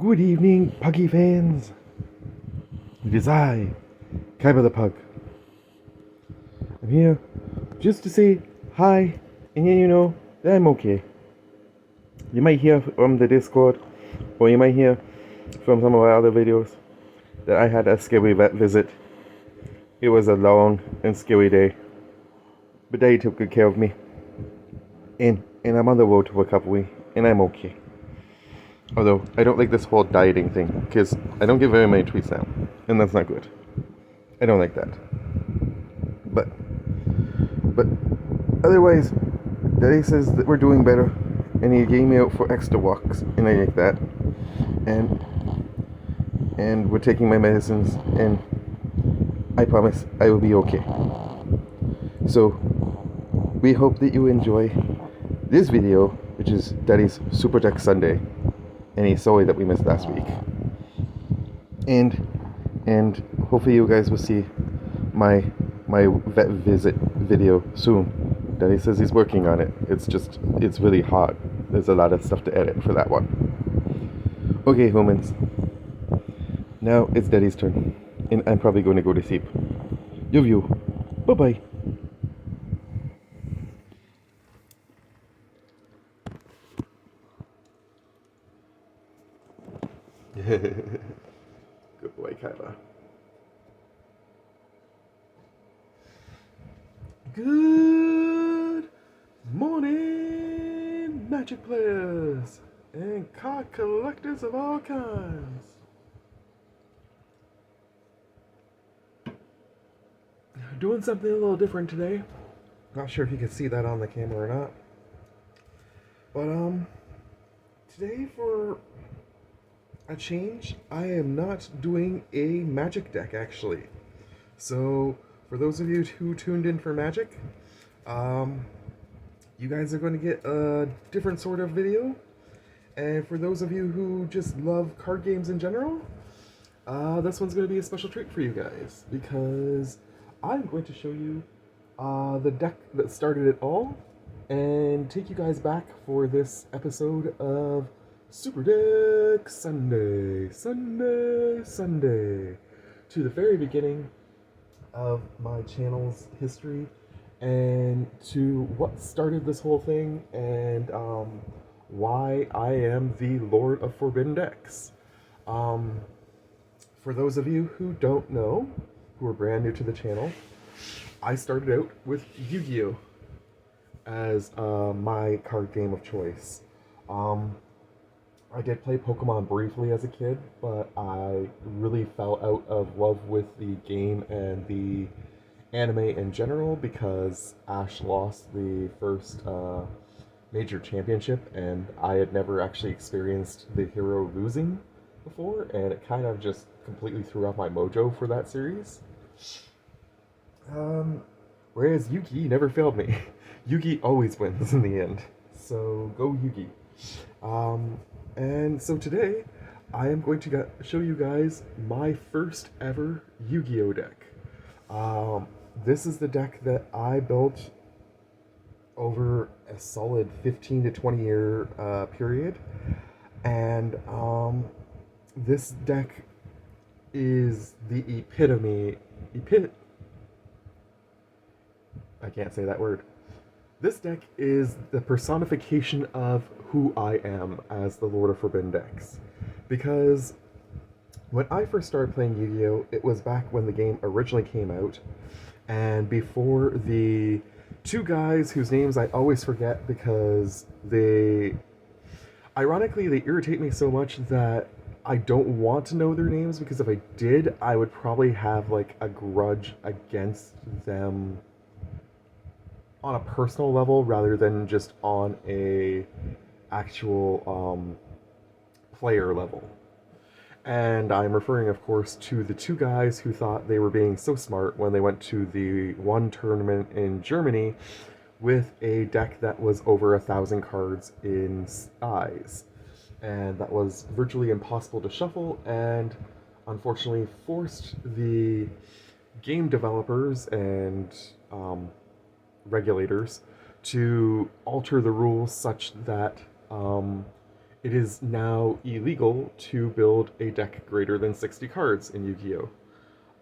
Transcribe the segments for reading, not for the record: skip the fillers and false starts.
Good evening, Puggy fans. It is I, Kaiba the Pug. I'm here just to say hi, and that I'm okay. You might hear from the Discord, or you might hear from some of my other videos that I had a scary vet visit. It was a long and scary day, but they took good care of me. And I'm on the road to recovery, and I'm okay. Although, I don't like this whole dieting thing, because I don't get very many tweets now, and that's not good. I don't like that. But otherwise, Daddy says that we're doing better, and he gave me out for extra walks, and I like that. And we're taking my medicines, and I promise I will be okay. So, we hope that you enjoy this video, which is Daddy's Super Deck Sunday, and he's sorry that we missed last week. And hopefully you guys will see my vet visit video soon. Daddy says he's working on it. It's really hard. There's a lot of stuff to edit for that one. Okay, humans. Now it's Daddy's turn, and I'm probably going to go to sleep. Love you. Bye-bye. Good boy, Kaiba. Good morning, Magic players and card collectors of all kinds. Doing something a little different today. Not sure if you can see that on the camera or not. But today for a change, I am not doing a Magic deck actually. So for those of you who tuned in for Magic, you guys are going to get a different sort of video. And for those of you who just love card games in general, this one's going to be a special treat for you guys, because I'm going to show you the deck that started it all, and take you guys back for this episode of Super Deck Sunday, to the very beginning of my channel's history, and to what started this whole thing, and why I am the Lord of Forbidden Decks. For those of you who don't know, who are brand new to the channel, I started out with Yu-Gi-Oh! As my card game of choice. I did play Pokemon briefly as a kid, but I really fell out of love with the game and the anime in general because Ash lost the first major championship, and I had never actually experienced the hero losing before, and it kind of just completely threw off my mojo for that series. Whereas Yugi never failed me. Yugi always wins in the end. So go Yugi. And so today, I am going to show you guys my first ever Yu-Gi-Oh deck. This is the deck that I built over a solid 15 to 20 year period. And this deck is the I can't say that word. This deck is the personification of who I am as the Lord of Forbidden Decks. Because when I first started playing Yu-Gi-Oh! It was back when the game originally came out, and before the two guys whose names I always forget because ironically, they irritate me so much that I don't want to know their names, because if I did, I would probably have like a grudge against them on a personal level rather than just on a actual player level. And I'm referring, of course, to the two guys who thought they were being so smart when they went to the one tournament in Germany with a deck that was over 1,000 cards in size. And that was virtually impossible to shuffle, and unfortunately forced the game developers and regulators to alter the rules such that it is now illegal to build a deck greater than 60 cards in Yu-Gi-Oh!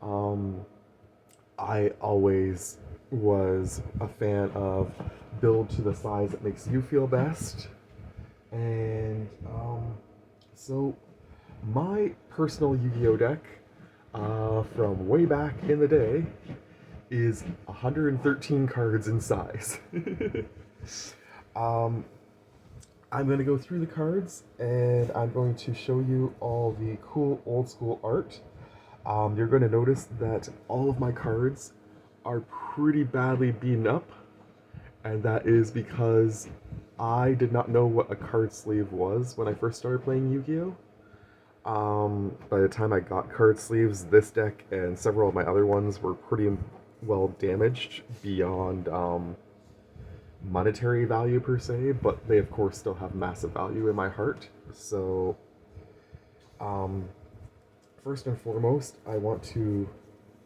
Um, I always was a fan of build to the size that makes you feel best. And so my personal Yu-Gi-Oh deck from way back in the day is 113 cards in size. um, I'm going to go through the cards and I'm going to show you all the cool old school art. You're going to notice that all of my cards are pretty badly beaten up, and that is because I did not know what a card sleeve was when I first started playing Yu-Gi-Oh! By the time I got card sleeves, this deck and several of my other ones were pretty well damaged beyond monetary value per se, but they of course still have massive value in my heart. So, um, first and foremost, I want to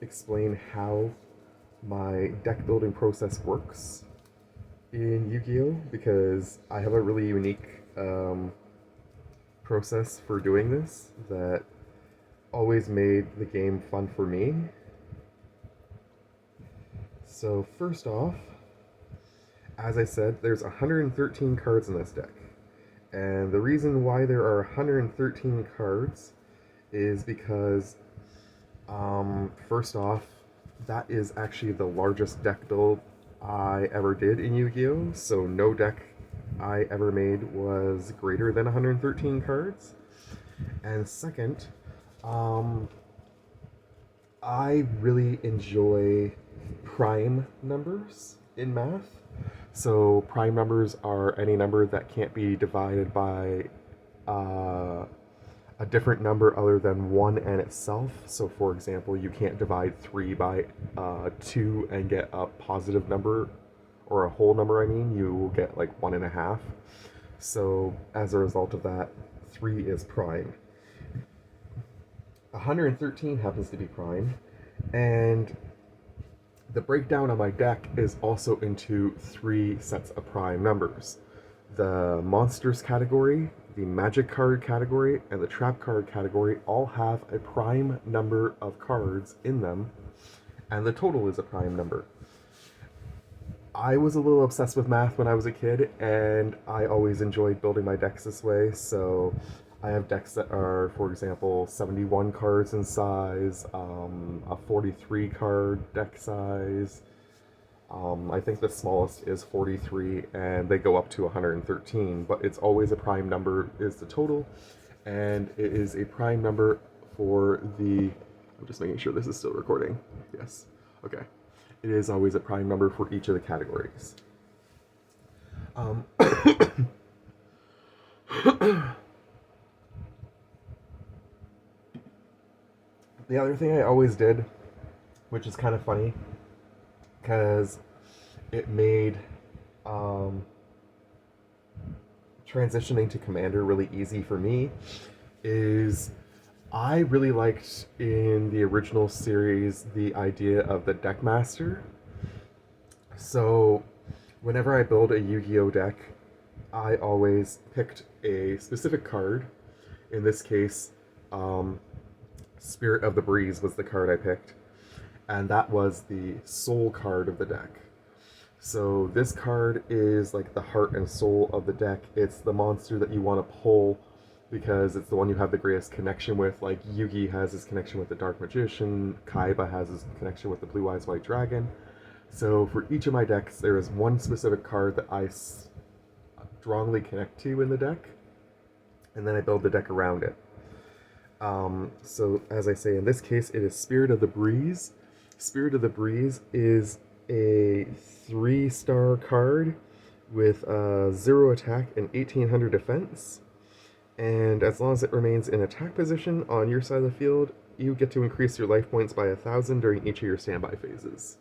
explain how my deck building process works in Yu-Gi-Oh! Because I have a really unique process for doing this that always made the game fun for me. So first off, as I said, there's 113 cards in this deck. And the reason why there are 113 cards is because, first off, that is actually the largest deck build I ever did in Yu-Gi-Oh! So no deck I ever made was greater than 113 cards. And second, I really enjoy prime numbers in math. So prime numbers are any number that can't be divided by a different number other than 1 and itself. So for example, you can't divide 3 by 2 and get a positive number, or a whole number, I mean. You will get like 1.5. So as a result of that, 3 is prime. 113 happens to be prime, and the breakdown on my deck is also into 3 sets of prime numbers. The monsters category, the magic card category, and the trap card category all have a prime number of cards in them, and the total is a prime number. I was a little obsessed with math when I was a kid, and I always enjoyed building my decks this way. So I have decks that are, for example, 71 cards in size, a 43 card deck size. I think the smallest is 43, and they go up to 113, but it's always a prime number is the total, and it is a prime number for the... I'm just making sure this is still recording. Yes. Okay. It is always a prime number for each of the categories. The other thing I always did, which is kind of funny, because it made transitioning to Commander really easy for me, is I really liked in the original series the idea of the deck master. So whenever I build a Yu-Gi-Oh deck, I always picked a specific card. In this case, Spirit of the Breeze was the card I picked, and that was the soul card of the deck. So this card is like the heart and soul of the deck. It's the monster that you want to pull because it's the one you have the greatest connection with. Like Yugi has his connection with the Dark Magician, Kaiba has his connection with the Blue Eyes White Dragon. So for each of my decks, there is one specific card that I strongly connect to in the deck, and then I build the deck around it. So as I say, in this case, it is Spirit of the Breeze. Spirit of the Breeze is a 3-star card with 0 attack and 1800 defense. And as long as it remains in attack position on your side of the field, you get to increase your life points by 1,000 during each of your standby phases.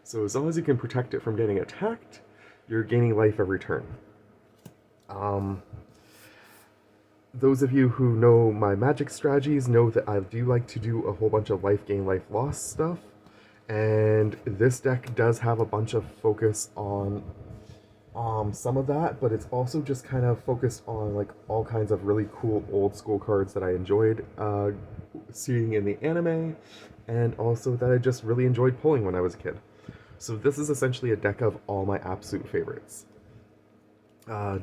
So as long as you can protect it from getting attacked, you're gaining life every turn. Those of you who know my Magic strategies know that I do like to do a whole bunch of life gain, life loss stuff. And this deck does have a bunch of focus on some of that, but it's also just kind of focused on like all kinds of really cool old school cards that I enjoyed seeing in the anime, and also that I just really enjoyed pulling when I was a kid. So this is essentially a deck of all my absolute favorites.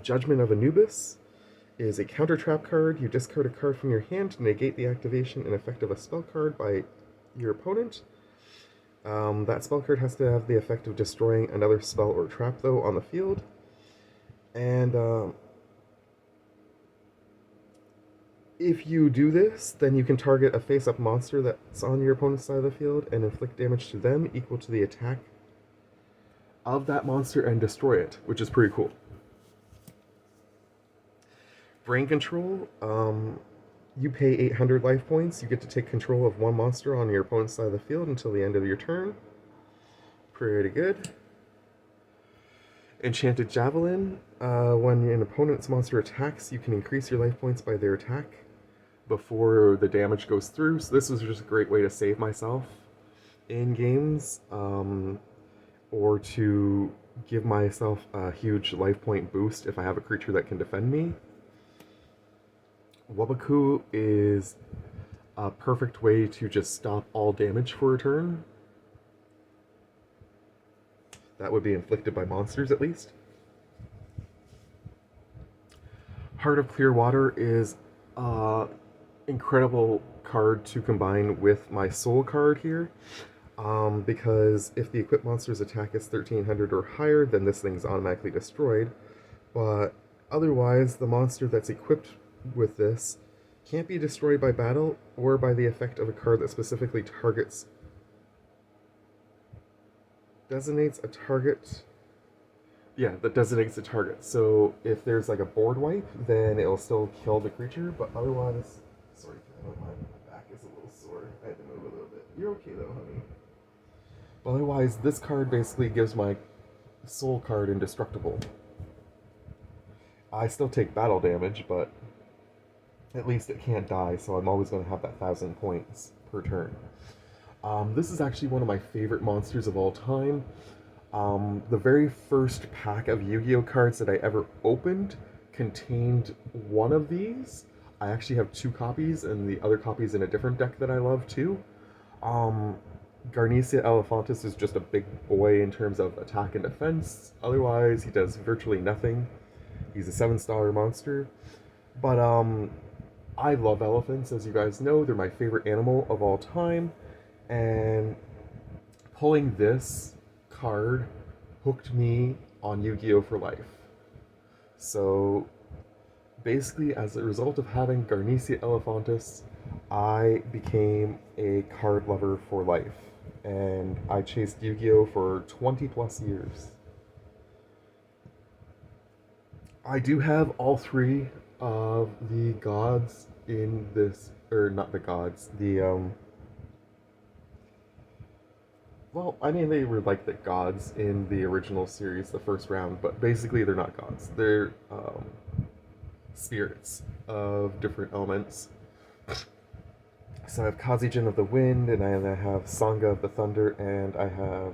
Judgment of Anubis is a counter trap card. You discard a card from your hand to negate the activation and effect of a spell card by your opponent. That spell card has to have the effect of destroying another spell or trap, though, on the field. And if you do this, then you can target a face-up monster that's on your opponent's side of the field and inflict damage to them equal to the attack of that monster and destroy it, which is pretty cool. Brain Control, you pay 800 life points. You get to take control of one monster on your opponent's side of the field until the end of your turn. Pretty good. Enchanted Javelin, when an opponent's monster attacks, you can increase your life points by their attack before the damage goes through. So this was just a great way to save myself in games, or to give myself a huge life point boost if I have a creature that can defend me. Wabaku is a perfect way to just stop all damage for a turn. That would be inflicted by monsters, at least. Heart of Clear Water is an incredible card to combine with my Soul card here. Because if the equipped monster's attack is 1300 or higher, then this thing's automatically destroyed. But otherwise, the monster that's equipped with this can't be destroyed by battle or by the effect of a card that specifically designates a target. Yeah, that designates a target. So if there's like a board wipe, then it'll still kill the creature, but otherwise... Sorry, my back is a little sore. I had to move a little bit. You're okay though, honey. But otherwise, this card basically gives my Soul card indestructible. I still take battle damage, but at least it can't die, so I'm always going to have that 1,000 points per turn. This is actually one of my favorite monsters of all time. The very first pack of Yu-Gi-Oh cards that I ever opened contained one of these. I actually have 2 copies, and the other copy's in a different deck that I love too. Garnecia Elephantis is just a big boy in terms of attack and defense. Otherwise, he does virtually nothing. He's a 7-star monster. But I love elephants, as you guys know. They're my favorite animal of all time. And pulling this card hooked me on Yu-Gi-Oh! For life. So basically, as a result of having Garnecia Elephantis, I became a card lover for life. And I chased Yu-Gi-Oh! For 20 plus years. I do have all 3 of the gods in this, or not the gods, well, I mean, they were like the gods in the original series, the first round, but basically they're not gods. They're spirits of different elements. So I have Kazijin of the Wind, and I have Sangha of the Thunder, and I have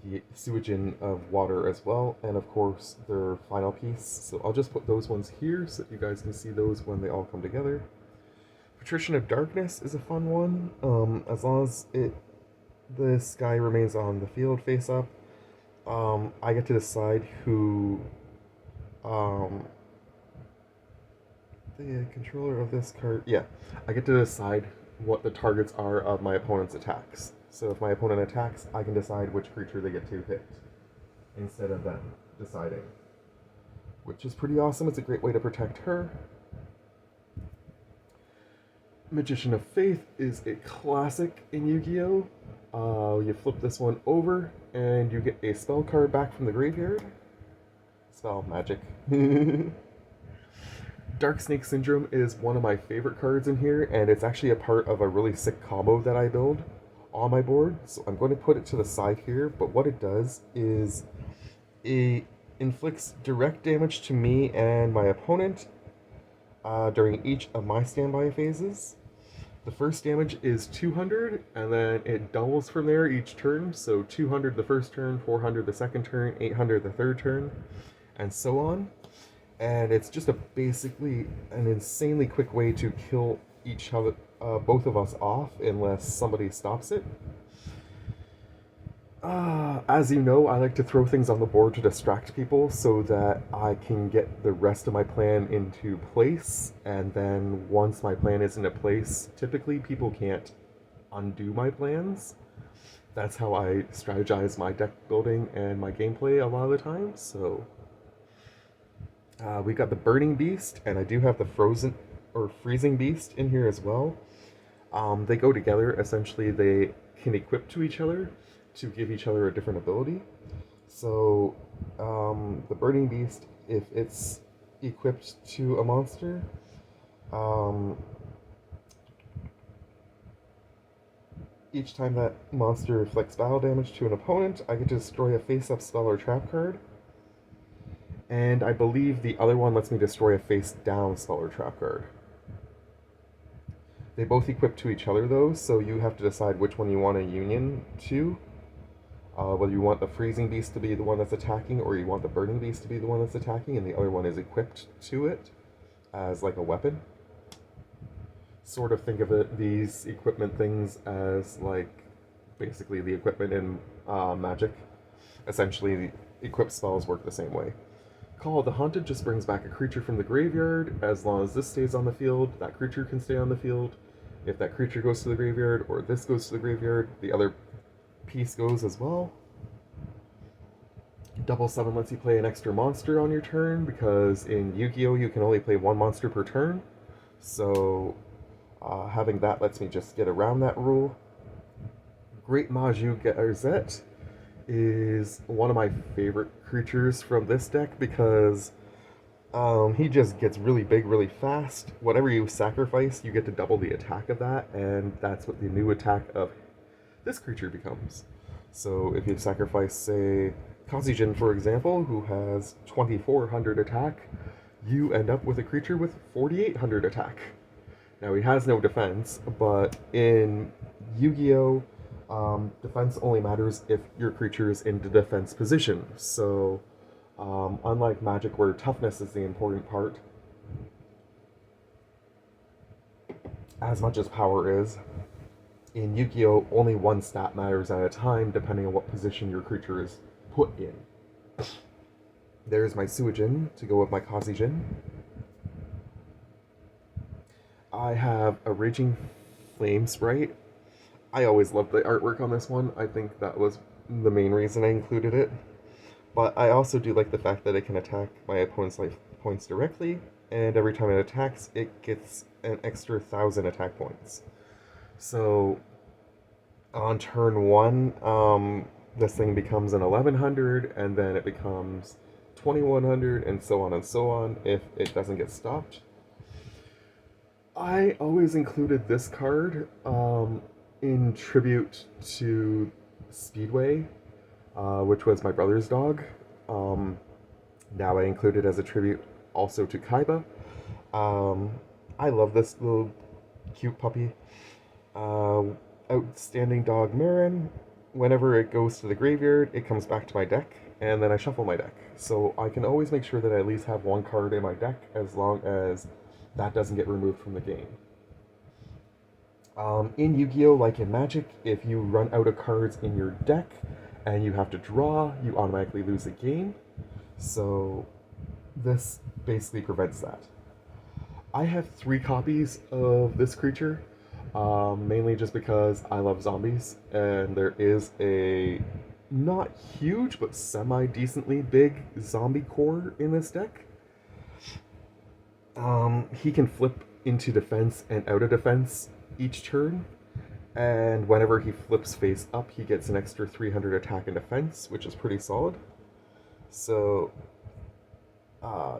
the Suijin of Water as well, and of course their final piece. So I'll just put those ones here so that you guys can see those when they all come together. Patrician of Darkness is a fun one. As long as this guy remains on the field face up, I get to decide who the controller of this card, yeah, I get to decide what the targets are of my opponent's attacks. So if my opponent attacks, I can decide which creature they get to hit instead of them deciding, which is pretty awesome. It's a great way to protect her. Magician of Faith is a classic in Yu-Gi-Oh! You flip this one over and you get a spell card back from the graveyard. Spell magic. Dark Snake Syndrome is one of my favorite cards in here, and it's actually a part of a really sick combo that I build on my board. So I'm going to put it to the side here, but what it does is it inflicts direct damage to me and my opponent during each of my standby phases. The first damage is 200, and then it doubles from there each turn. So 200 the first turn, 400 the second turn, 800 the third turn, and so on. And it's just a basically an insanely quick way to kill both of us off unless somebody stops it. As you know, I like to throw things on the board to distract people so that I can get the rest of my plan into place. And then once my plan is into place, typically people can't undo my plans. That's how I strategize my deck building and my gameplay a lot of the time. So we got the Burning Beast, and I do have the Frozen or Freezing Beast in here as well. They go together. Essentially, they can equip to each other to give each other a different ability. So, the Burning Beast, if it's equipped to a monster, each time that monster inflicts battle damage to an opponent, I get to destroy a face-up spell or trap card. And I believe the other one lets me destroy a face-down spell or trap card. They both equip to each other though, so you have to decide which one you want a union to. Whether you want the Freezing Beast to be the one that's attacking, or you want the Burning Beast to be the one that's attacking, and the other one is equipped to it as like a weapon. Sort of think of these equipment things as like basically the equipment in Magic. Essentially, the equipped spells work the same way. Call of the Haunted just brings back a creature from the graveyard. As long as this stays on the field, that creature can stay on the field. If that creature goes to the graveyard, or this goes to the graveyard, the other piece goes as well. Double Summon lets you play an extra monster on your turn, because in Yu-Gi-Oh! You can only play one monster per turn. So having that lets me just get around that rule. Great Maju Garzette is one of my favorite creatures from this deck because he just gets really big really fast. Whatever you sacrifice, you get to double the attack of that, and that's what the new attack of this creature becomes. So if you sacrifice, say, Kazijin, for example, who has 2400 attack, you end up with a creature with 4800 attack. Now, he has no defense, but in Yu-Gi-Oh! Defense only matters if your creature is in the defense position. So, unlike Magic, where toughness is the important part, as much as power is, in Yu-Gi-Oh! Only one stat matters at a time, depending on what position your creature is put in. There's my Suijin to go with my Kazijin. I have a Raging Flame Sprite. I always loved the artwork on this one. I think that was the main reason I included it. But I also do like the fact that it can attack my opponent's life points directly, and every time it attacks, it gets an extra 1000 attack points. So on turn 1, this thing becomes an 1100, and then it becomes 2100, and so on if it doesn't get stopped. I always included this card in tribute to Speedway, which was my brother's dog. Now I include it as a tribute also to Kaiba. I love this little cute puppy. Outstanding dog Marin. Whenever it goes to the graveyard, it comes back to my deck, and then I shuffle my deck. So I can always make sure that I at least have one card in my deck as long as that doesn't get removed from the game. In Yu-Gi-Oh! Like in Magic, if you run out of cards in your deck and you have to draw, you automatically lose the game. So this basically prevents that. I have 3 copies of this creature, mainly just because I love zombies, and there is a not huge but semi-decently big zombie core in this deck. He can flip into defense and out of defense each turn, and whenever he flips face up, he gets an extra 300 attack and defense, which is pretty solid. So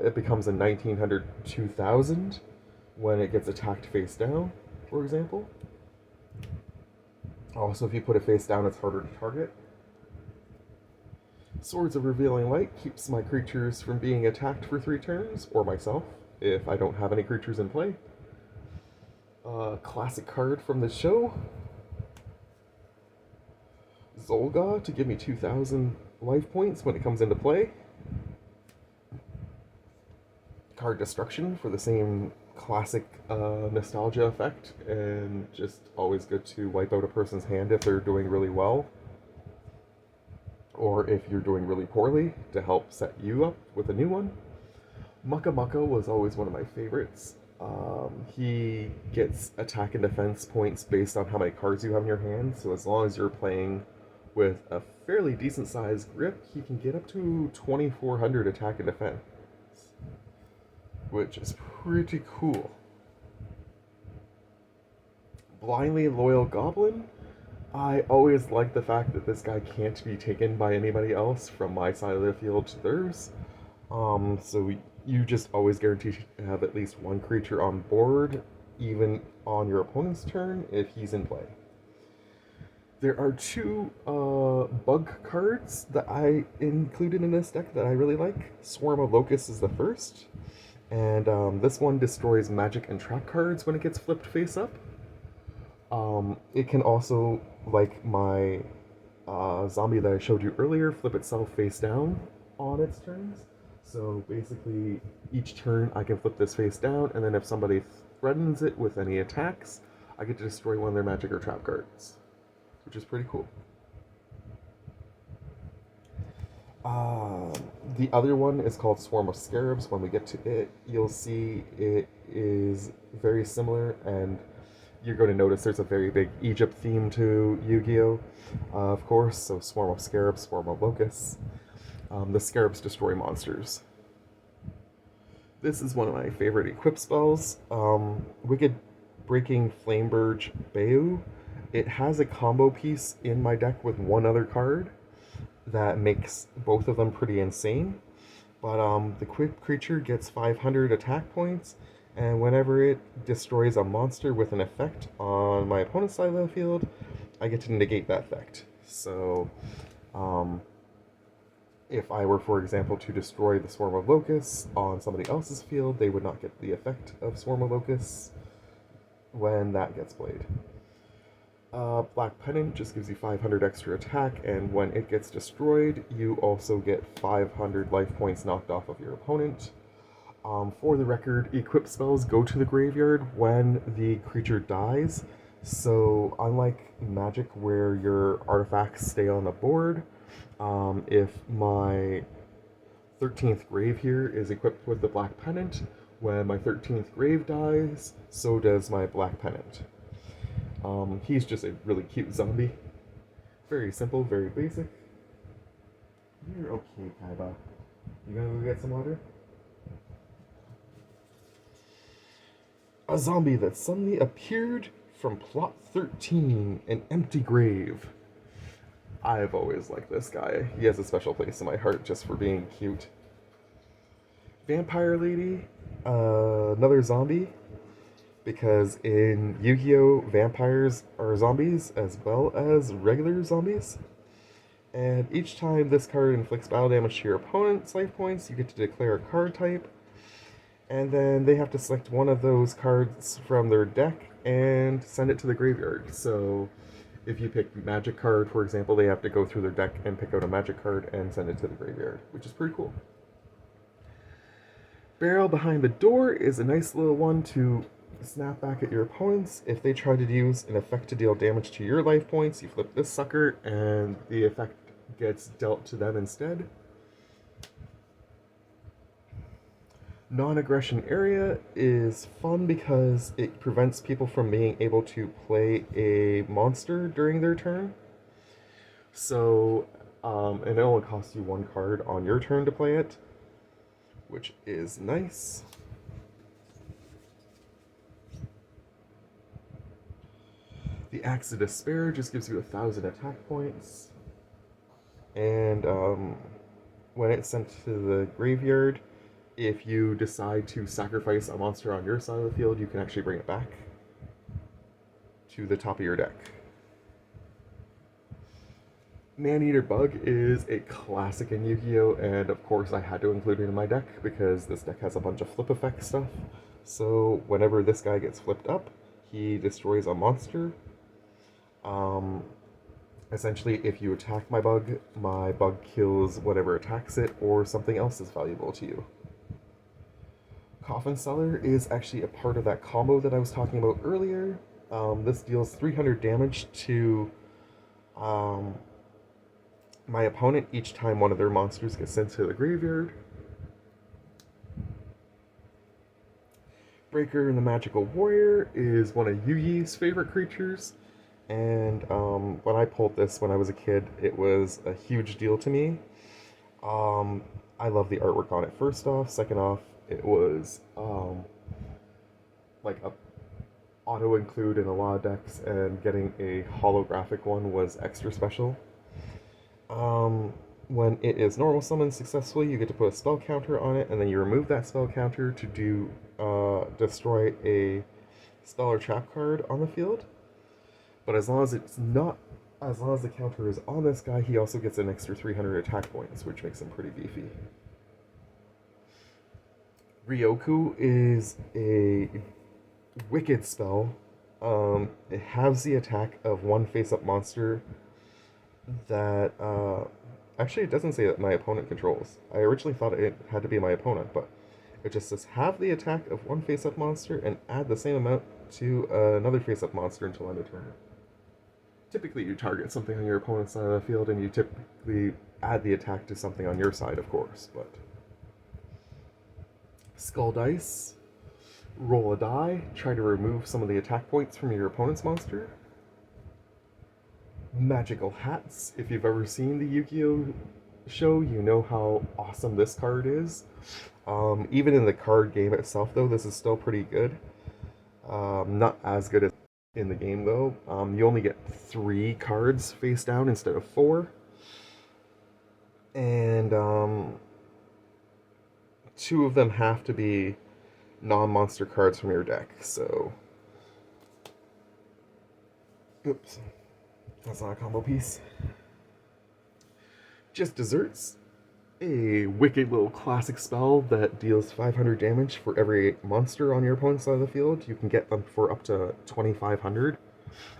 it becomes a 1900 2000 when it gets attacked face down, for example. Also, if you put it face down, it's harder to target. Swords of Revealing Light keeps my creatures from being attacked for 3 turns, or myself, if I don't have any creatures in play. Classic card from the show, Zolga, to give me 2,000 life points when it comes into play. Card Destruction for the same classic nostalgia effect, and just always good to wipe out a person's hand if they're doing really well, or if you're doing really poorly, to help set you up with a new one. Mucka Mucka was always one of my favorites. He gets attack and defense points based on how many cards you have in your hand, so as long as you're playing with a fairly decent sized grip, he can get up to 2,400 attack and defense, which is pretty cool. Blindly Loyal Goblin. I always like the fact that this guy can't be taken by anybody else from my side of the field to theirs. So you just always guarantee to have at least one creature on board, even on your opponent's turn, if he's in play. There are two bug cards that I included in this deck that I really like. Swarm of Locusts is the first, and this one destroys magic and trap cards when it gets flipped face up. It can also, like my zombie that I showed you earlier, flip itself face down on its turns. So basically, each turn I can flip this face down, and then if somebody threatens it with any attacks, I get to destroy one of their magic or trap cards, which is pretty cool. The other one is called Swarm of Scarabs. When we get to it, you'll see it is very similar, and you're going to notice there's a very big Egypt theme to Yu-Gi-Oh! Of course, so Swarm of Scarabs, Swarm of Locusts. The Scarabs destroy monsters. This is one of my favorite equip spells. Wicked Breaking Flameburge Bayu. It has a combo piece in my deck with one other card that makes both of them pretty insane. But the creature gets 500 attack points, and whenever it destroys a monster with an effect on my opponent's side of the field, I get to negate that effect. So, if I were, for example, to destroy the Swarm of Locusts on somebody else's field, they would not get the effect of Swarm of Locusts when that gets played. Black Pennant just gives you 500 extra attack, and when it gets destroyed, you also get 500 life points knocked off of your opponent. For the record, equip spells go to the graveyard when the creature dies, so unlike Magic where your artifacts stay on the board, if my 13th grave here is equipped with the Black Pennant, when my 13th grave dies, so does my Black Pennant. He's just a really cute zombie. Very simple, very basic. You're okay, Kaiba. You gonna go get some water? A zombie that suddenly appeared from plot 13, an empty grave. I've always liked this guy. He has a special place in my heart just for being cute. Vampire Lady, another zombie, because in Yu-Gi-Oh! Vampires are zombies as well as regular zombies. And each time this card inflicts battle damage to your opponent's life points, you get to declare a card type, and then they have to select one of those cards from their deck and send it to the graveyard. So if you pick Magic card, for example, they have to go through their deck and pick out a Magic card and send it to the graveyard, which is pretty cool. Barrel Behind the Door is a nice little one to snap back at your opponents. If they try to use an effect to deal damage to your life points, you flip this sucker and the effect gets dealt to them instead. Non-aggression area is fun because it prevents people from being able to play a monster during their turn. So, and it only costs you one card on your turn to play it, which is nice. The Axe of Despair just gives you 1,000 attack points. And when it's sent to the graveyard, if you decide to sacrifice a monster on your side of the field, you can actually bring it back to the top of your deck. Maneater Bug is a classic in Yu-Gi-Oh! And of course I had to include it in my deck because this deck has a bunch of flip effect stuff. So whenever this guy gets flipped up, He destroys a monster. Um, Essentially, if you attack my bug kills whatever attacks it or something else is valuable to you. Coffin Seller is actually a part of that combo that I was talking about earlier. This deals 300 damage to um, my opponent each time one of their monsters gets sent to the graveyard. Breaker and the Magical Warrior is one of Yugi's favorite creatures. And when I pulled this when I was a kid, it was a huge deal to me. Um, I love the artwork on it, first off. Second off, it was like a auto include in a lot of decks, and getting a holographic one was extra special. Um, when it is normal summoned successfully, you get to put a spell counter on it, and then you remove that spell counter to destroy a spell or trap card on the field. But as long as the counter is on this guy, he also gets an extra 300 attack points, which makes him pretty beefy. Ryoku is a wicked spell. It has the attack of one face-up monster that actually it doesn't say that my opponent controls. I originally thought it had to be my opponent, but it just says have the attack of one face-up monster and add the same amount to another face-up monster until end of turn. Typically, you target something on your opponent's side of the field, and you typically add the attack to something on your side, of course. But Skull Dice, roll a die, try to remove some of the attack points from your opponent's monster. Magical Hats. If you've ever seen the Yu-Gi-Oh show, you know how awesome this card is. Even in the card game itself, though, this is still pretty good. Not as good as in the game, though. You only get 3 cards face down instead of 4. And 2 of them have to be non-monster cards from your deck, so... Oops. That's not a combo piece. Just Desserts. A wicked little classic spell that deals 500 damage for every monster on your opponent's side of the field. You can get them for up to 2,500.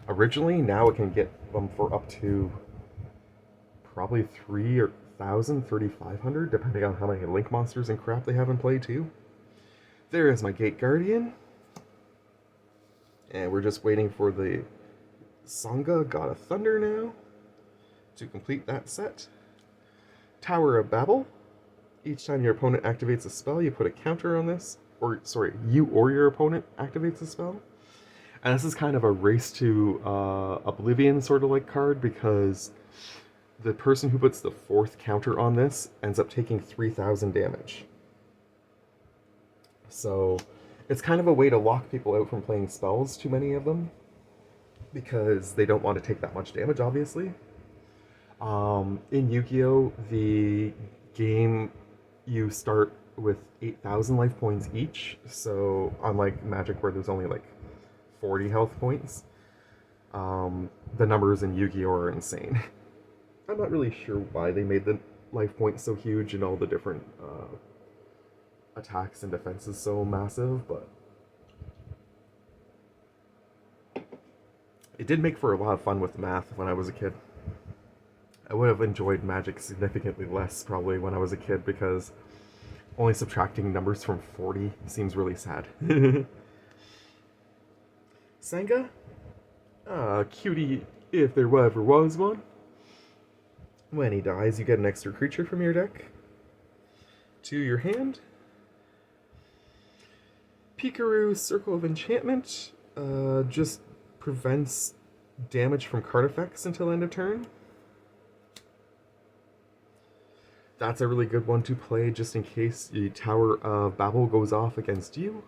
Originally, now it can get them for up to probably 3,000, 3,500, depending on how many Link monsters and crap they have in play too. There is my Gate Guardian. And we're just waiting for the Sangha God of Thunder now to complete that set. Tower of Babel. Each time your opponent activates a spell, you put a counter on this. Or, sorry, you or your opponent activates a spell. And this is kind of a race to Oblivion sort of like card, because the person who puts the 4th counter on this ends up taking 3,000 damage. So it's kind of a way to lock people out from playing spells, too many of them, because they don't want to take that much damage, obviously. In Yu-Gi-Oh, the game, you start with 8,000 life points each, so unlike Magic where there's only like 40 health points, the numbers in Yu-Gi-Oh are insane. I'm not really sure why they made the life points so huge and all the different attacks and defenses so massive, but it did make for a lot of fun with math when I was a kid. I would have enjoyed Magic significantly less probably when I was a kid, because only subtracting numbers from 40 seems really sad. Sangha? Cutie if there ever was one. When he dies, you get an extra creature from your deck to your hand. Pikaru's Circle of Enchantment just prevents damage from card effects until end of turn. That's a really good one to play just in case the Tower of Babel goes off against you.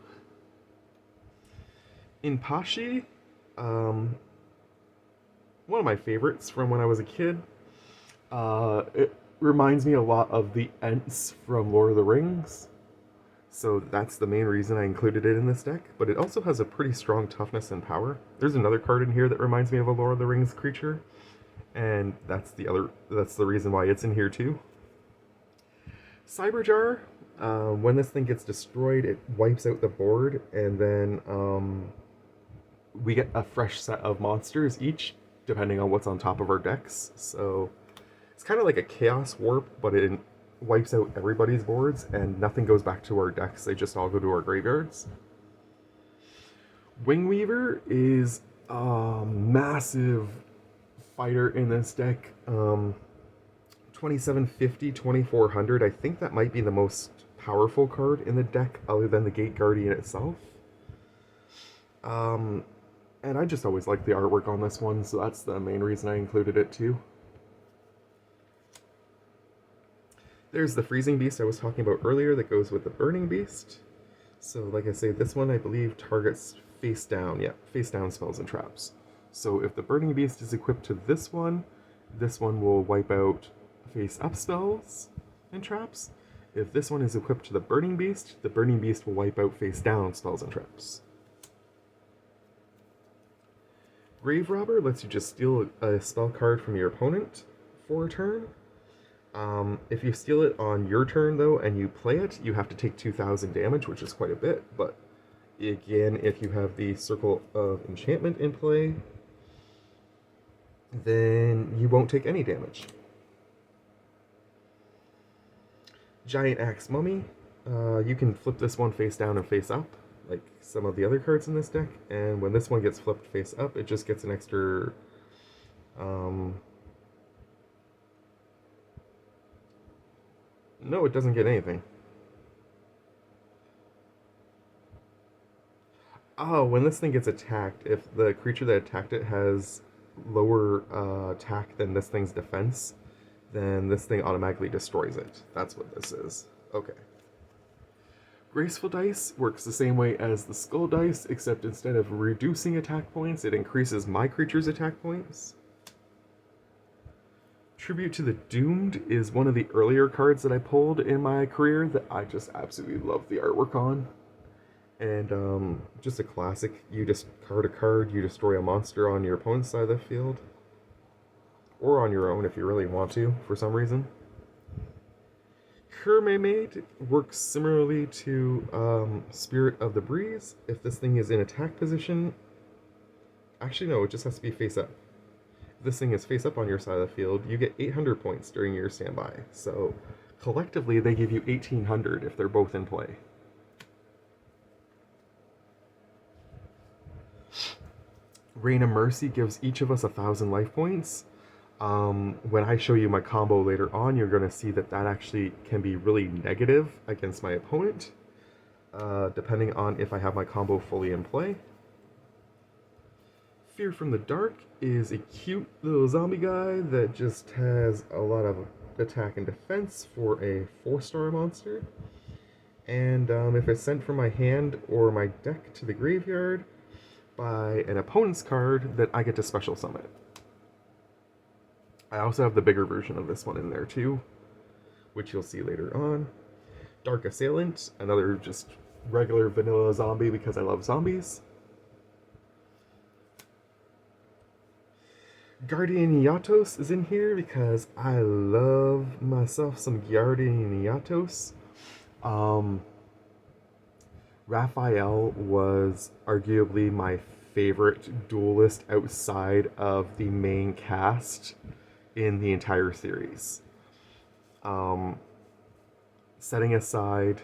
Inpashi, one of my favorites from when I was a kid. It reminds me a lot of the Ents from Lord of the Rings. So that's the main reason I included it in this deck, but it also has a pretty strong toughness and power. There's another card in here that reminds me of a Lord of the Rings creature, and that's the reason why it's in here too. Cyberjar, when this thing gets destroyed, it wipes out the board, and then we get a fresh set of monsters each, depending on what's on top of our decks. So it's kind of like a chaos warp, but it wipes out everybody's boards and nothing goes back to our decks. They just all go to our graveyards. Wingweaver is a massive fighter in this deck. 2750, 2400. I think that might be the most powerful card in the deck, other than the Gate Guardian itself. And I just always like the artwork on this one, so that's the main reason I included it too. There's the Freezing Beast I was talking about earlier that goes with the Burning Beast. So like I say, this one I believe targets face down spells and traps. So if the Burning Beast is equipped to this one will wipe out face up spells and traps. If this one is equipped to the Burning Beast will wipe out face down spells and traps. Grave Robber lets you just steal a spell card from your opponent for a turn. If you steal it on your turn, though, and you play it, you have to take 2,000 damage, which is quite a bit. But again, if you have the Circle of Enchantment in play, then you won't take any damage. Giant Axe Mummy. You can flip this one face down and face up, like some of the other cards in this deck. And when this one gets flipped face up, it just gets an extra... No, it doesn't get anything. Oh, when this thing gets attacked, if the creature that attacked it has lower attack than this thing's defense, then this thing automatically destroys it. That's what this is. Okay. Graceful Dice works the same way as the Skull Dice, except instead of reducing attack points, it increases my creature's attack points. Tribute to the Doomed is one of the earlier cards that I pulled in my career that I just absolutely love the artwork on. And just a classic. You just card a card, you destroy a monster on your opponent's side of the field. Or on your own if you really want to, for some reason. Kermaid works similarly to Spirit of the Breeze. If this thing is in attack position... Actually, no, it just has to be face up. If this thing is face up on your side of the field, you get 800 points during your standby. So, collectively, they give you 1,800 if they're both in play. Reign of Mercy gives each of us 1,000 life points. When I show you my combo later on, you're going to see that that actually can be really negative against my opponent, depending on if I have my combo fully in play. Fear from the Dark is a cute little zombie guy that just has a lot of attack and defense for a 4-star monster. And if it's sent from my hand or my deck to the graveyard by an opponent's card, that I get to special summon it. I also have the bigger version of this one in there too, which you'll see later on. Dark Assailant, another just regular vanilla zombie because I love zombies. Guardian Yatos is in here because I love myself some Guardian Yatos. Raphael was arguably my favorite duelist outside of the main cast in the entire series. Setting aside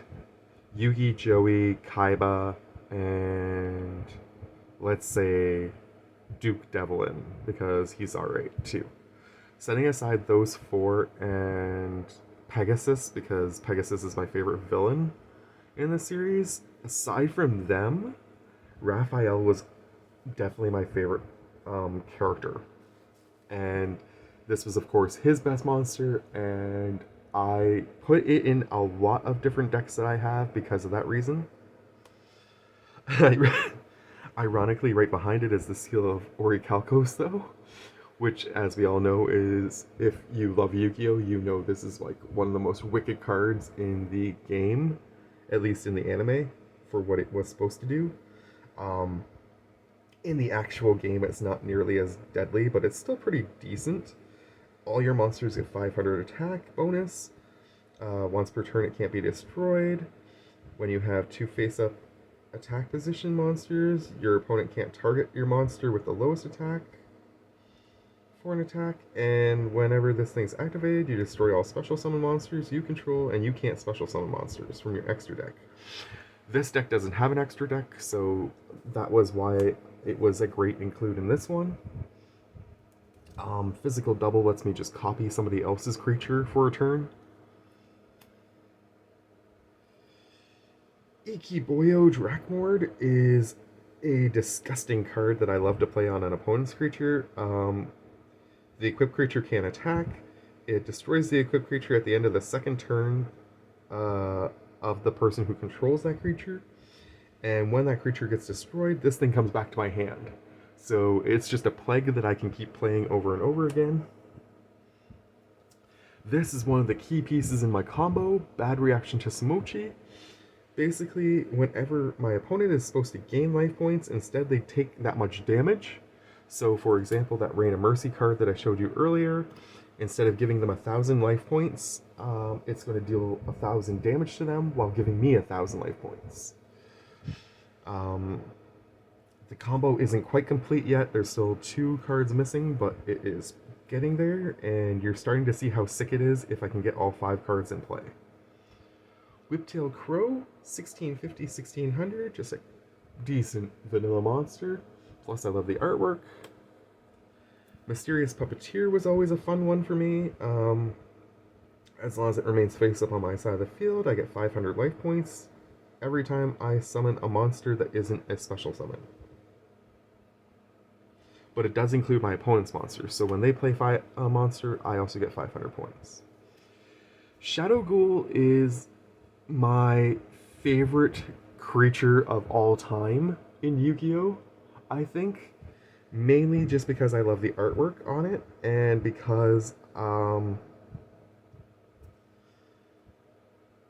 Yugi, Joey, Kaiba, and let's say Duke Devlin, because he's alright too. Setting aside those 4 and Pegasus, because Pegasus is my favorite villain in the series, aside from them, Raphael was definitely my favorite character. And this was, of course, his best monster, and I put it in a lot of different decks that I have because of that reason. Ironically, right behind it is the Seal of Orichalcos, though, which, as we all know, is, if you love Yu-Gi-Oh!, you know this is like one of the most wicked cards in the game, at least in the anime, for what it was supposed to do. In the actual game, it's not nearly as deadly, but it's still pretty decent. All your monsters get 500 attack bonus. Once per turn, it can't be destroyed. When you have 2 face-up attack position monsters. Your opponent can't target your monster with the lowest attack for an attack, and whenever this thing's activated, you destroy all special summon monsters you control, and you can't special summon monsters from your extra deck. This deck doesn't have an extra deck, so that was why it was a great include in this one. Physical double lets me just copy somebody else's creature for a turn. Ikiboyo Drakmord is a disgusting card that I love to play on an opponent's creature. The equipped creature can't attack. It destroys the equipped creature at the end of the second turn of the person who controls that creature. And when that creature gets destroyed, this thing comes back to my hand. So it's just a plague that I can keep playing over and over again. This is one of the key pieces in my combo, Bad Reaction to Samochi. Basically, whenever my opponent is supposed to gain life points, instead they take that much damage. So for example, that Rain of Mercy card that I showed you earlier, instead of giving them 1,000 life points, it's going to deal 1,000 damage to them while giving me 1,000 life points. The combo isn't quite complete yet. There's still 2 cards missing, but it is getting there, and you're starting to see how sick it is if I can get all 5 cards in play. Whiptail Crow, 1650, 1600, just a decent vanilla monster. Plus, I love the artwork. Mysterious Puppeteer was always a fun one for me. As long as it remains face up on my side of the field, I get 500 life points every time I summon a monster that isn't a special summon. But it does include my opponent's monsters, so when they play a monster, I also get 500 points. Shadow Ghoul is my favorite creature of all time in Yu-Gi-Oh! I think. Mainly just because I love the artwork on it, and because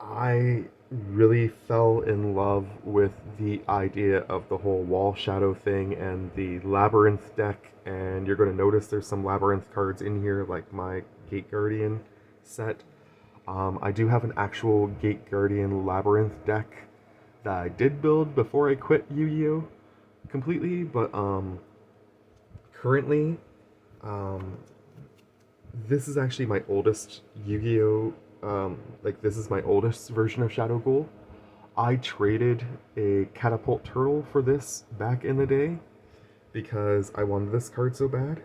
I really fell in love with the idea of the whole wall shadow thing and the labyrinth deck, and you're going to notice there's some labyrinth cards in here, like my Gate Guardian set. I do have an actual Gate Guardian labyrinth deck that I did build before I quit Yu-Gi-Oh! Completely, but currently, this is actually my oldest Yu-Gi-Oh! This is my oldest version of Shadow Ghoul. I traded a Catapult Turtle for this back in the day because I wanted this card so bad.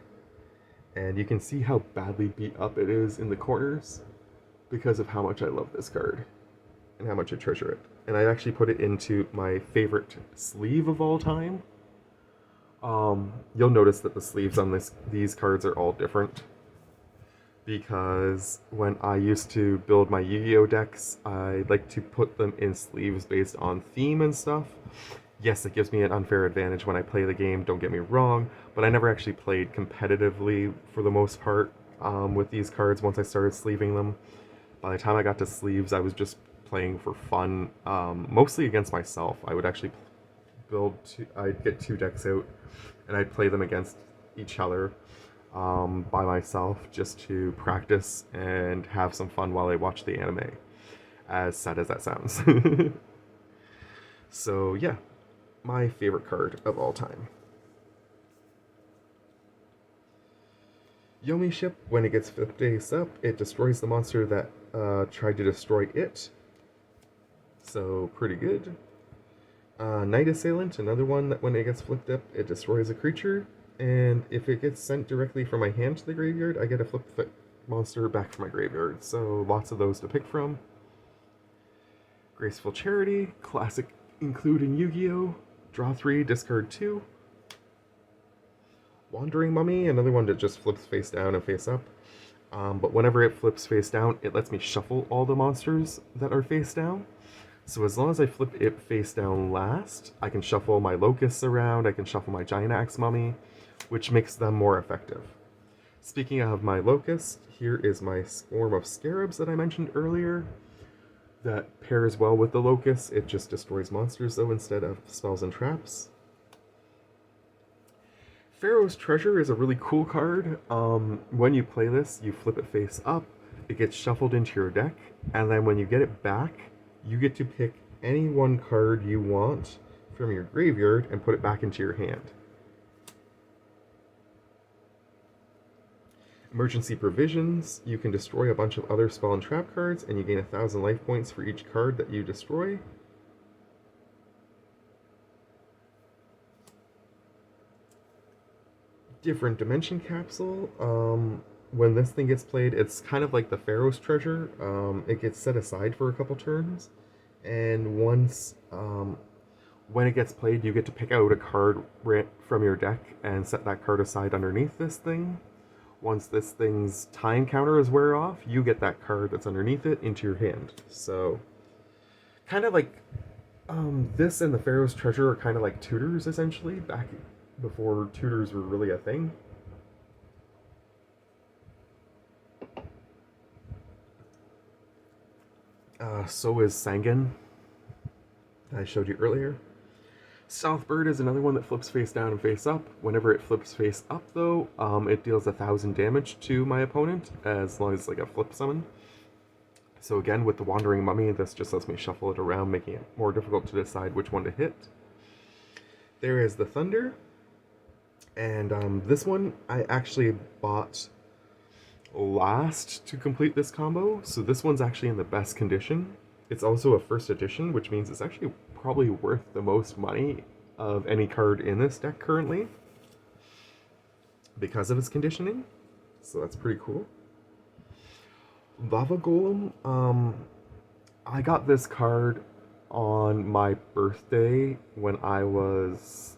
And you can see how badly beat up it is in the corners because of how much I love this card and how much I treasure it. And I actually put it into my favorite sleeve of all time. You'll notice that the sleeves on these cards are all different, because when I used to build my Yu-Gi-Oh! Decks, I like to put them in sleeves based on theme and stuff. Yes, it gives me an unfair advantage when I play the game, don't get me wrong, but I never actually played competitively for the most part with these cards once I started sleeving them. By the time I got to sleeves, I was just playing for fun, mostly against myself. I would actually I'd get 2 decks out, and I'd play them against each other by myself just to practice and have some fun while I watch the anime, as sad as that sounds. So yeah, my favorite card of all time. Yomi Ship, when it gets flipped face up, it destroys the monster that tried to destroy it. So pretty good. Night Assailant, another one that when it gets flipped up, it destroys a creature. And if it gets sent directly from my hand to the graveyard, I get a flip monster back from my graveyard. So lots of those to pick from. Graceful Charity, classic including Yu-Gi-Oh! Draw 3, discard 2. Wandering Mummy, another one that just flips face down and face up. But whenever it flips face down, it lets me shuffle all the monsters that are face down. So as long as I flip it face down last, I can shuffle my Locusts around, I can shuffle my Giant Axe Mummy, which makes them more effective. Speaking of my Locust, here is my Swarm of Scarabs that I mentioned earlier. That pairs well with the Locust. It just destroys monsters though instead of spells and traps. Pharaoh's Treasure is a really cool card. When you play this, you flip it face up, it gets shuffled into your deck, and then when you get it back, you get to pick any one card you want from your graveyard and put it back into your hand. Emergency Provisions, you can destroy a bunch of other spell and trap cards, and you gain 1,000 life points for each card that you destroy. Different Dimension Capsule. When this thing gets played, it's kind of like the Pharaoh's Treasure. It gets set aside for a couple turns, and once when it gets played, you get to pick out a card from your deck and set that card aside underneath this thing. Once this thing's time counter is wear off, you get that card that's underneath it into your hand. So, kind of like this and the Pharaoh's Treasure are kind of like tutors, essentially, back before tutors were really a thing. So is Sangan, that I showed you earlier. Southbird is another one that flips face down and face up. Whenever it flips face up, though, it deals 1,000 damage to my opponent, as long as it's like a flip summon. So again, with the Wandering Mummy, this just lets me shuffle it around, making it more difficult to decide which one to hit. There is the Thunder, and this one I actually bought last to complete this combo, so this one's actually in the best condition. It's also a first edition, which means it's actually probably worth the most money of any card in this deck currently because of its conditioning, so that's pretty cool. Lava Golem, I got this card on my birthday when I was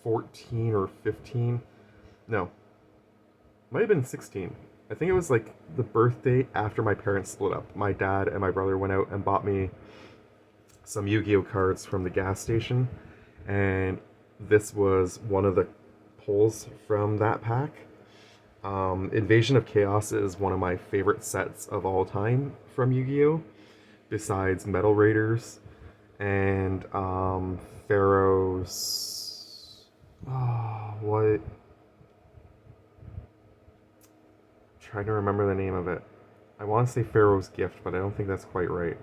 14 or 15. No, might have been 16. I think it was like the birthday after my parents split up. My dad and my brother went out and bought me some Yu-Gi-Oh cards from the gas station, and this was one of the pulls from that pack. Invasion of Chaos is one of my favorite sets of all time from Yu-Gi-Oh, besides Metal Raiders and Pharaoh's... what? Trying to remember the name of it. I want to say Pharaoh's Gift, but I don't think that's quite right.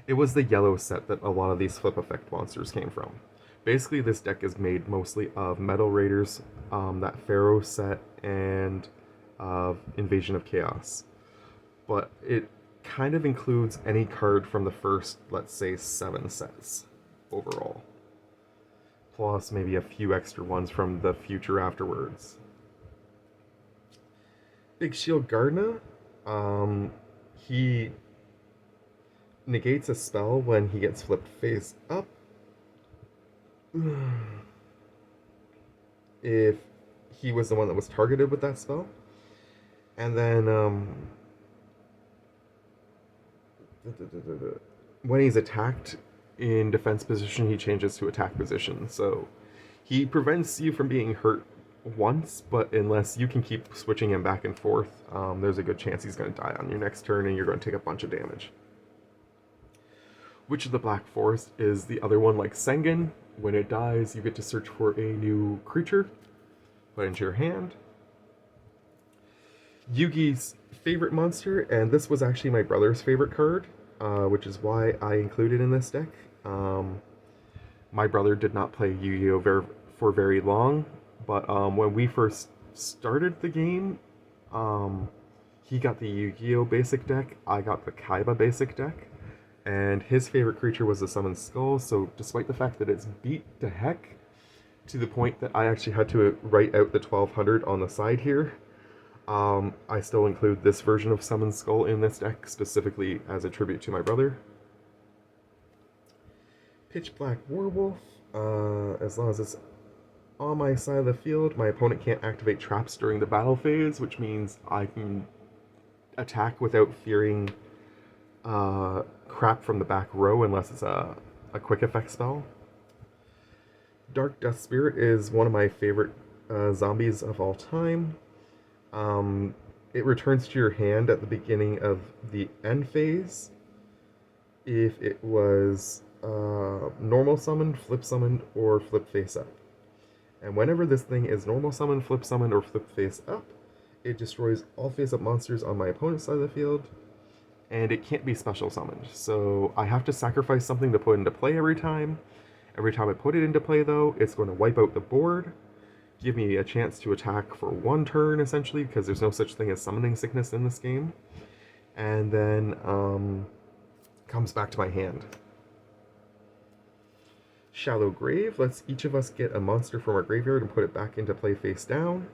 It was the yellow set that a lot of these flip effect monsters came from. Basically, this deck is made mostly of Metal Raiders, that Pharaoh set, and Invasion of Chaos. But it kind of includes any card from the first, let's say, 7 sets overall. Plus maybe a few extra ones from the future afterwards. Big Shield Gardna, he negates a spell when he gets flipped face up. If he was the one that was targeted with that spell. And then, when he's attacked in defense position, he changes to attack position. So he prevents you from being hurt once, but unless you can keep switching him back and forth, there's a good chance he's going to die on your next turn and you're going to take a bunch of damage. Witch of the Black Forest is the other one like Sengen. When it dies, you get to search for a new creature, put it into your hand. Yugi's favorite monster, and this was actually my brother's favorite card, which is why I included in this deck. My brother did not play Yu-Gi-Oh! For very long, but when we first started the game, he got the Yu-Gi-Oh! Basic deck, I got the Kaiba basic deck, and his favorite creature was the Summoned Skull, so despite the fact that it's beat to heck, to the point that I actually had to write out the 1200 on the side here, I still include this version of Summoned Skull in this deck, specifically as a tribute to my brother. Pitch Black Werewolf, as long as it's on my side of the field, my opponent can't activate traps during the battle phase, which means I can attack without fearing crap from the back row unless it's a quick effect spell. Dark Death Spirit is one of my favorite zombies of all time. It returns to your hand at the beginning of the end phase if it was normal summoned, flip summoned, or flip face up. And whenever this thing is normal summoned, flip summoned, or flip face up, it destroys all face up monsters on my opponent's side of the field. and it can't be special summoned. So I have to sacrifice something to put into play every time. Every time I put it into play, though, it's going to wipe out the board, give me a chance to attack for one turn, essentially, because there's no such thing as summoning sickness in this game. And then comes back to my hand. Shallow Grave lets each of us get a monster from our graveyard and put it back into play face down.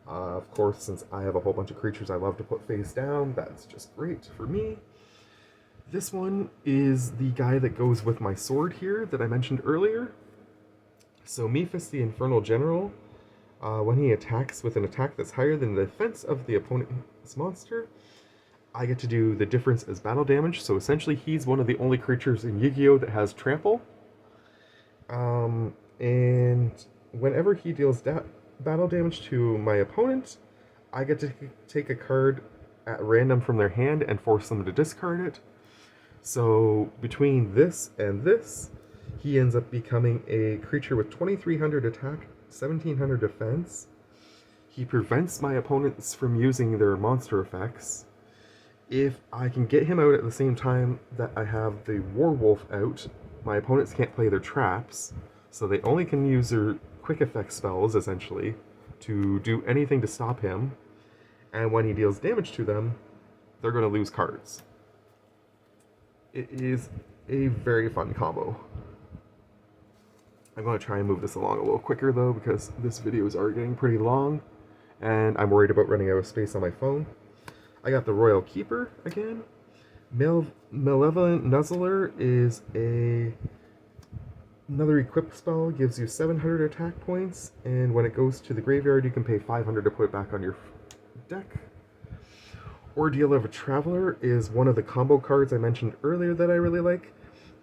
Of course, since I have a whole bunch of creatures I love to put face down, that's just great for me. This one is the guy that goes with my sword here that I mentioned earlier. So Mephis the Infernal General, when he attacks with an attack that's higher than the defense of the opponent's monster, I get to do the difference as battle damage. So essentially he's one of the only creatures in Yu-Gi-Oh! That has trample. And whenever he deals battle damage to my opponent, I get to take a card at random from their hand and force them to discard it. So between this and this, he ends up becoming a creature with 2300 attack, 1700 defense. He prevents my opponents from using their monster effects. If I can get him out at the same time that I have the Warwolf out, my opponents can't play their traps, so they only can use their quick effect spells, essentially, to do anything to stop him. And when he deals damage to them, they're going to lose cards. It is a very fun combo. I'm going to try and move this along a little quicker, though, because this video is already getting pretty long, and I'm worried about running out of space on my phone. I got the Royal Keeper again. Malevolent Nuzzler is another equip spell, gives you 700 attack points, and when it goes to the graveyard, you can pay 500 to put it back on your deck. Ordeal of a Traveler is one of the combo cards I mentioned earlier that I really like.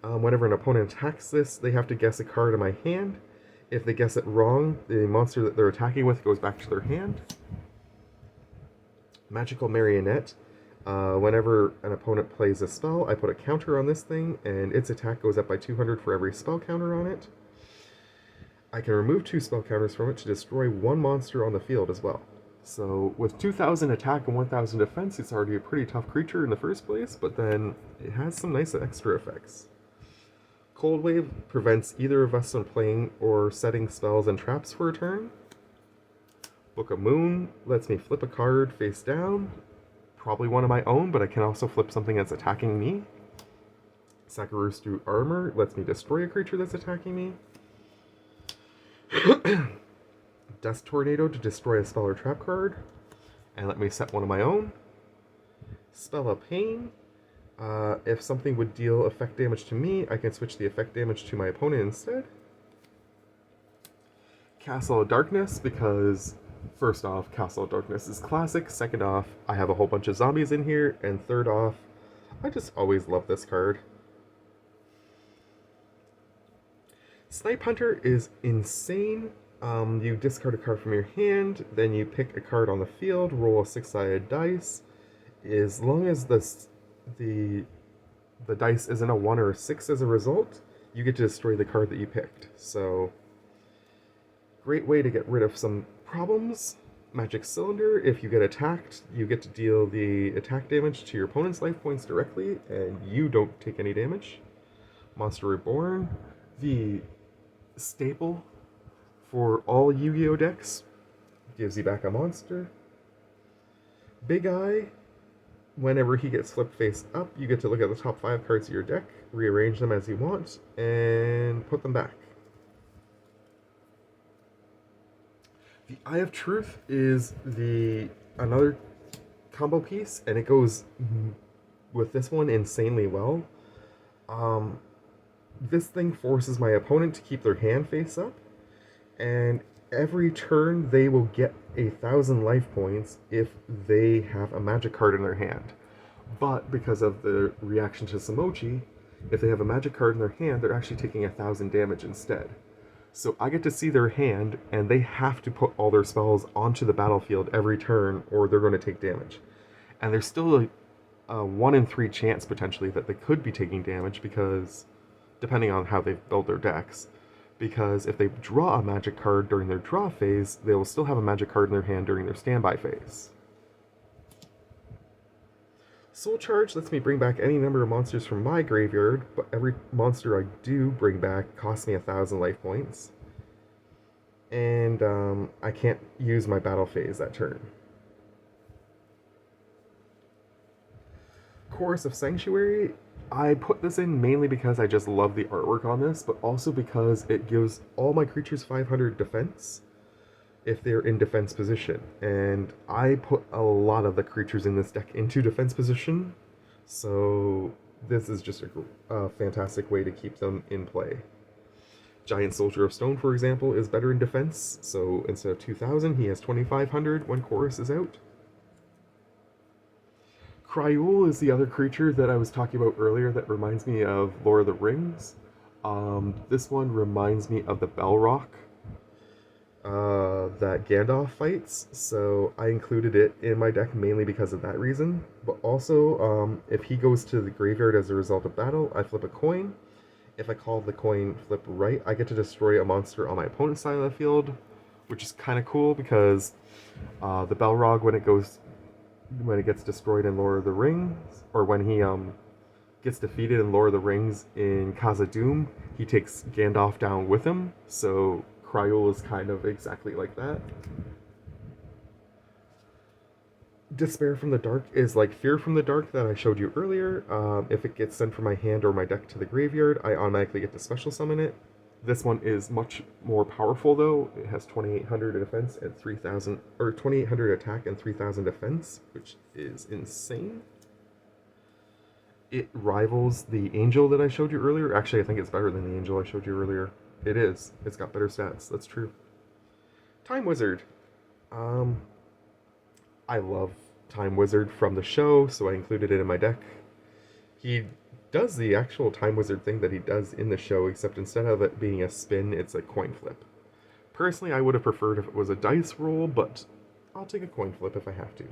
Whenever an opponent attacks this, they have to guess a card in my hand. If they guess it wrong, the monster that they're attacking with goes back to their hand. Magical Marionette. Whenever an opponent plays a spell, I put a counter on this thing, and its attack goes up by 200 for every spell counter on it. I can remove 2 spell counters from it to destroy 1 monster on the field as well. So with 2000 attack and 1000 defense, it's already a pretty tough creature in the first place, but then it has some nice extra effects. Cold Wave prevents either of us from playing or setting spells and traps for a turn. Book of Moon lets me flip a card face down, probably one of my own, but I can also flip something that's attacking me. Sakarustu Armor lets me destroy a creature that's attacking me. Dust Tornado to destroy a spell or trap card, and let me set one of my own. Spell of Pain. If something would deal effect damage to me, I can switch the effect damage to my opponent instead. Castle of Darkness, because first off, Castle of Darkness is classic. Second off, I have a whole bunch of zombies in here. And third off, I just always love this card. Snipe Hunter is insane. You discard a card from your hand, then you pick a card on the field, roll a 6-sided dice. As long as the dice isn't a 1 or a 6 as a result, you get to destroy the card that you picked. So, great way to get rid of some problems. Magic Cylinder, if you get attacked, you get to deal the attack damage to your opponent's life points directly, and you don't take any damage. Monster Reborn, the staple for all Yu-Gi-Oh! Decks, gives you back a monster. Big Eye, whenever he gets flipped face up, you get to look at the top 5 cards of your deck, rearrange them as you want, and put them back. The Eye of Truth is another combo piece, and it goes with this one insanely well. This thing forces my opponent to keep their hand face up, and every turn they will get 1,000 life points if they have a magic card in their hand. But because of the reaction to Samochi, if they have a magic card in their hand, they're actually taking 1,000 damage instead. So I get to see their hand, and they have to put all their spells onto the battlefield every turn, or they're going to take damage. And there's still a 1 in 3 chance, potentially, that they could be taking damage, because, depending on how they've built their decks, because if they draw a magic card during their draw phase, they will still have a magic card in their hand during their standby phase. Soul Charge lets me bring back any number of monsters from my graveyard, but every monster I do bring back costs me 1,000 life points. And I can't use my battle phase that turn. Chorus of Sanctuary, I put this in mainly because I just love the artwork on this, but also because it gives all my creatures 500 defense if they're in defense position. And I put a lot of the creatures in this deck into defense position, so this is just a fantastic way to keep them in play. Giant Soldier of Stone, for example, is better in defense, so instead of 2,000, he has 2,500 when Chorus is out. Cryul is the other creature that I was talking about earlier that reminds me of Lord of the Rings. This one reminds me of the Balrog that Gandalf fights, so I included it in my deck mainly because of that reason. But also, if he goes to the graveyard as a result of battle, I flip a coin. If I call the coin flip right, I get to destroy a monster on my opponent's side of the field, which is kind of cool because the Balrog, when it gets destroyed in Lord of the Rings, or when he gets defeated in Lord of the Rings in Khazad-dûm, he takes Gandalf down with him, so Cryul is kind of exactly like that. Despair from the Dark is like Fear from the Dark that I showed you earlier. If it gets sent from my hand or my deck to the graveyard, I automatically get to special summon it. This one is much more powerful though. It has 2,800 defense and 3,000, or 2,800 attack and 3,000 defense, which is insane. It rivals the Angel that I showed you earlier. Actually, I think it's better than the Angel I showed you earlier. It is. It's got better stats. That's true. Time Wizard. I love Time Wizard from the show, so I included it in my deck. He does the actual Time Wizard thing that he does in the show, except instead of it being a spin, it's a coin flip. Personally, I would have preferred if it was a dice roll, but I'll take a coin flip if I have to.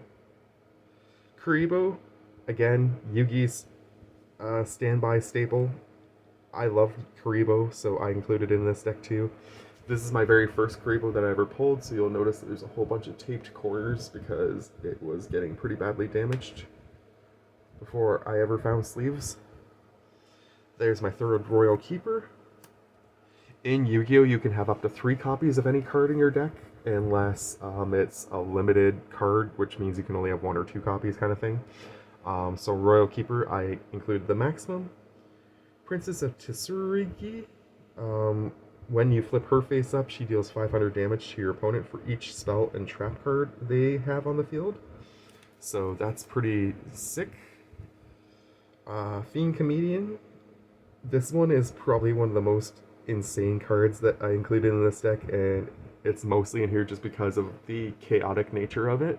Kaiba, again, Yugi's standby staple. I love Kaiba, so I included it in this deck too. This is my very first Kaiba that I ever pulled, so you'll notice that there's a whole bunch of taped corners because it was getting pretty badly damaged before I ever found sleeves. There's my third Royal Keeper. In Yu-Gi-Oh! You can have up to 3 copies of any card in your deck, unless it's a limited card, which means you can only have 1 or 2 copies kind of thing. So Royal Keeper, I included the maximum. Princess of Tsurigi. When you flip her face up, she deals 500 damage to your opponent for each spell and trap card they have on the field. So that's pretty sick. Fiend Comedian. This one is probably one of the most insane cards that I included in this deck, and it's mostly in here just because of the chaotic nature of it.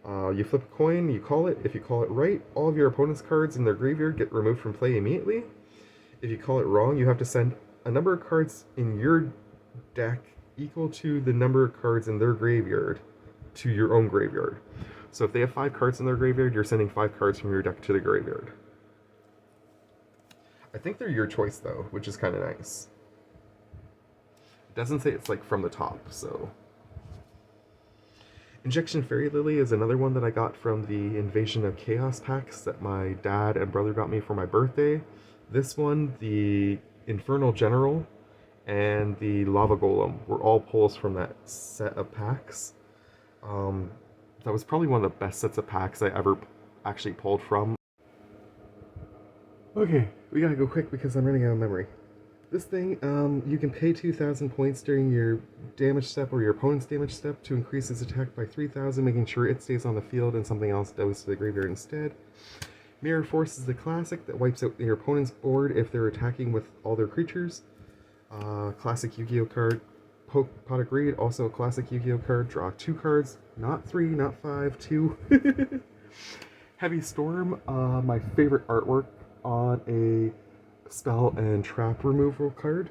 You flip a coin, you call it. If you call it right, all of your opponent's cards in their graveyard get removed from play immediately. If you call it wrong, you have to send a number of cards in your deck equal to the number of cards in their graveyard to your own graveyard. So if they have 5 cards in their graveyard, you're sending 5 cards from your deck to the graveyard. I think they're your choice though, which is kind of nice. It doesn't say it's like from the top, so. Injection Fairy Lily is another one that I got from the Invasion of Chaos packs that my dad and brother got me for my birthday. This one, the Infernal General, and the Lava Golem were all pulls from that set of packs. That was probably one of the best sets of packs I ever actually pulled from. Okay, we gotta go quick because I'm running out of memory. This thing, you can pay 2,000 points during your damage step or your opponent's damage step to increase its attack by 3,000, making sure it stays on the field and something else goes to the graveyard instead. Mirror Force is the classic that wipes out your opponent's board if they're attacking with all their creatures. Classic Yu-Gi-Oh card. Pot of Greed, also a classic Yu-Gi-Oh card. Draw 2 cards, not 3, not 5, 2. Heavy Storm, my favorite artwork on a spell and trap removal card.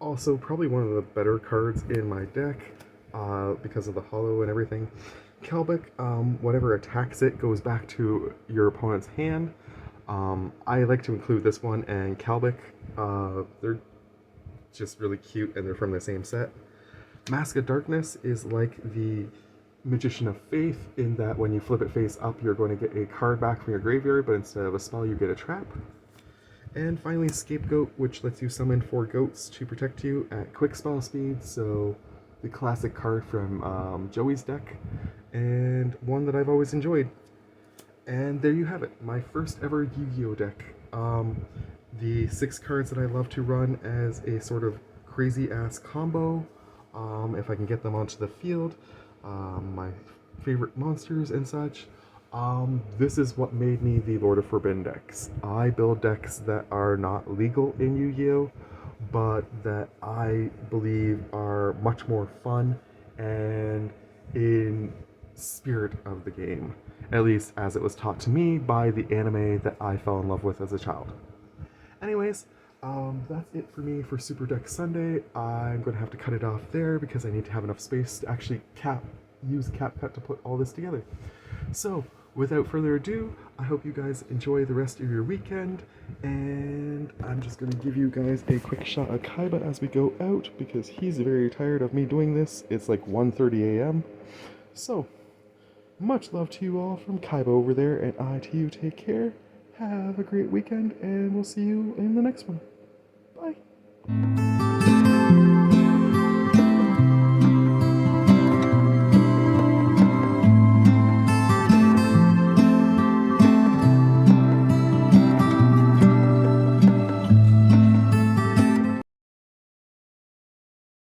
Also, probably one of the better cards in my deck because of the hollow and everything. Kelbic, whatever attacks it goes back to your opponent's hand. I like to include this one and Kelbic. They're just really cute and they're from the same set. Mask of Darkness is like the Magician of Faith, in that when you flip it face up, you're going to get a card back from your graveyard, but instead of a spell, you get a trap. And finally, Scapegoat, which lets you summon 4 goats to protect you at quick spell speed, so the classic card from Joey's deck, and one that I've always enjoyed. And there you have it, my first ever Yu-Gi-Oh deck. The 6 cards that I love to run as a sort of crazy-ass combo, if I can get them onto the field, my favorite monsters and such. This is what made me the Lord of Forbidden decks. I build decks that are not legal in Yu-Gi-Oh, but that I believe are much more fun and in spirit of the game, at least as it was taught to me by the anime that I fell in love with as a child. Anyways, that's it for me for Super Deck Sunday. I'm going to have to cut it off there because I need to have enough space to actually use CapCut to put all this together. So, without further ado, I hope you guys enjoy the rest of your weekend, and I'm just going to give you guys a quick shot of Kaiba as we go out because he's very tired of me doing this. It's like 1:30 a.m. So, much love to you all from Kaiba over there, and I to you. Take care. Have a great weekend, and we'll see you in the next one. Bye.